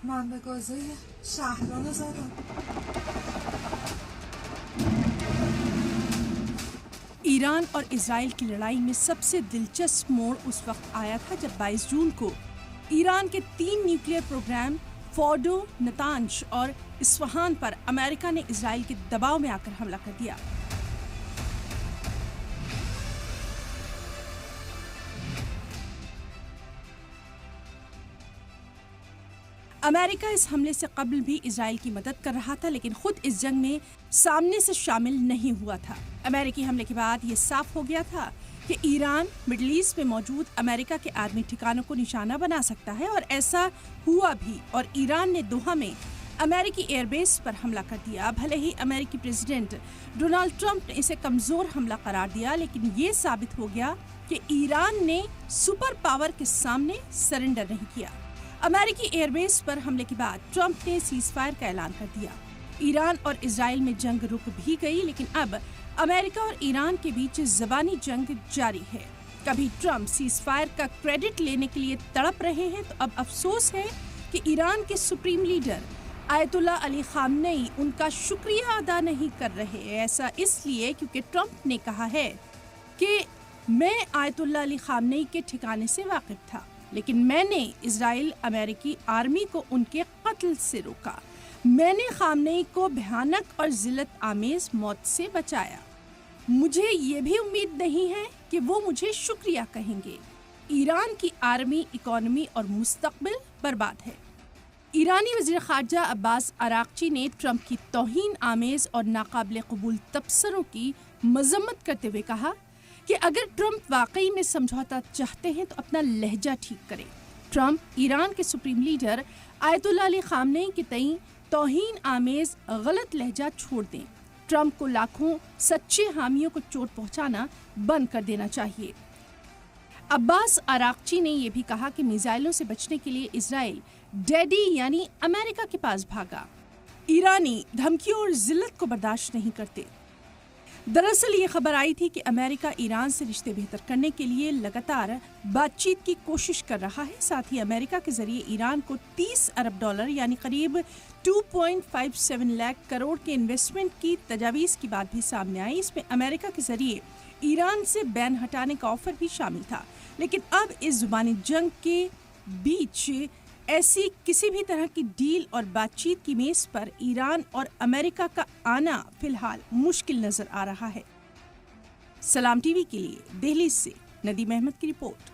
من به گازه شهرانو زدم. ایران اور اسرائیل کی لڑائی میں سب سے دلچسپ موڑ اس وقت آیا تھا جب 22 جون کو ایران کے 3 نیوکلیئر پروگرام فورڈو، نتانز اور اصفہان پر امریکہ نے اسرائیل کے دباؤ میں آ کر حملہ کر دیا۔ امریکہ اس حملے سے قبل بھی اسرائیل کی مدد کر رہا تھا، لیکن خود اس جنگ میں سامنے سے شامل نہیں ہوا تھا۔ امریکی حملے کے بعد یہ صاف ہو گیا تھا کہ ایران مڈل ایسٹ میں موجود امریکہ کے آرمی ٹھکانوں کو نشانہ بنا سکتا ہے، اور ایسا ہوا بھی، اور ایران نے دوحہ میں امریکی ایئر بیس پر حملہ کر دیا۔ بھلے ہی امریکی پریزیڈنٹ ڈونلڈ ٹرمپ نے اسے کمزور حملہ قرار دیا، لیکن یہ ثابت ہو گیا کہ ایران نے سپر پاور کے سامنے سرنڈر نہیں کیا۔ امریکی ایئر بیس پر حملے کے بعد ٹرمپ نے سیز فائر کا اعلان کر دیا۔ ایران اور اسرائیل میں جنگ رک بھی گئی، لیکن اب امریکہ اور ایران کے بیچ زبانی جنگ جاری ہے۔ کبھی ٹرمپ سیز فائر کا کریڈٹ لینے کے لیے تڑپ رہے ہیں، تو اب افسوس ہے کہ ایران کے سپریم لیڈر آیت اللہ علی خامنئی ان کا شکریہ ادا نہیں کر رہے۔ ایسا اس لیے کیونکہ ٹرمپ نے کہا ہے کہ میں آیت اللہ علی خامنئی کے ٹھکانے سے واقف تھا، لیکن میں نے اسرائیل امریکی آرمی کو ان کے قتل سے روکا۔ میں نے خامنئی کو بھیانک اور ذلت آمیز موت سے بچایا۔ مجھے یہ بھی امید نہیں ہے کہ وہ مجھے شکریہ کہیں گے۔ ایران کی آرمی، اکانومی اور مستقبل برباد ہے۔ ایرانی وزیر خارجہ عباس عراقچی نے ٹرمپ کی توہین آمیز اور ناقابل قبول تبصروں کی مذمت کرتے ہوئے کہا کہ اگر ٹرمپ واقعی میں سمجھوتا چاہتے ہیں تو اپنا لہجہ ٹھیک کریں۔ ٹرمپ ایران کے سپریم لیڈر آیت اللہ علی خامنئی کے تئیں توہین آمیز غلط لہجہ چھوڑ دیں۔ ٹرمپ کو لاکھوں سچے حامیوں کو چوٹ پہنچانا بند کر دینا چاہیے۔ عباس عراقچی نے یہ بھی کہا کہ میزائلوں سے بچنے کے لیے اسرائیل ڈیڈی یعنی امریکہ کے پاس بھاگا۔ ایرانی دھمکیوں اور ذلت کو برداشت نہیں کرتے۔ دراصل یہ خبر آئی تھی کہ امریکہ ایران سے رشتے بہتر کرنے کے لیے لگاتار بات چیت کی کوشش کر رہا ہے۔ ساتھ ہی امریکہ کے ذریعے ایران کو $30 ارب یعنی قریب 2.57 لاکھ کروڑ کے انویسٹمنٹ کی تجاویز کی بات بھی سامنے آئی۔ اس میں امریکہ کے ذریعے ایران سے بین ہٹانے کا آفر بھی شامل تھا، لیکن اب اس زبانی جنگ کے بیچ ایسی کسی بھی طرح کی ڈیل اور بات چیت کی میز پر ایران اور امریکہ کا آنا فی الحال مشکل نظر آ رہا ہے۔ سلام ٹی وی کے لیے دہلی سے ندیم احمد کی رپورٹ۔